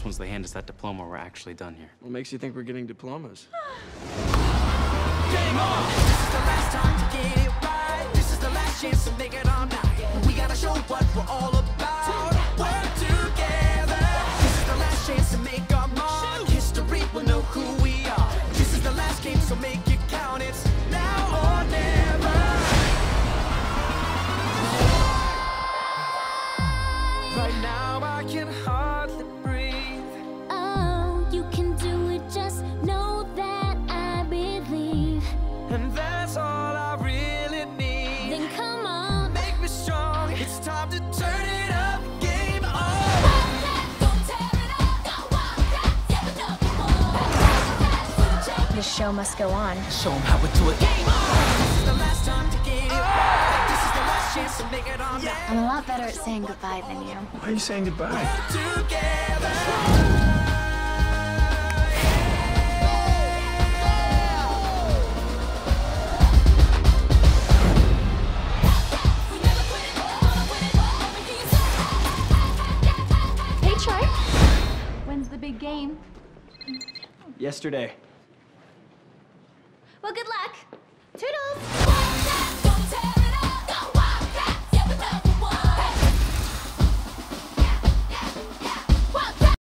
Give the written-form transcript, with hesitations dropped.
just once they hand us that diploma, we're actually done here. What makes you think we're getting diplomas? Game on! This is the last time to get it right. This is the last chance to make it all night. We gotta show what we're all about. Work together. This is the last chance to make our mark. History will know who we are. This is the last game, so make it count. It's now or never. Right now I can hardly breathe. Oh, you can do it, just know that I believe. And that's all I really need. Then come on, Make me strong. It's time to turn it up. Game on. The show must go on. Show 'em how we do it. Game on. This is the last time to get it right. This is the last chance to make it all night. I'm a lot better at saying goodbye than you. Why are you saying goodbye? Together. Hey, Troy. When's the big game? Yesterday. Well, good luck. Toodles!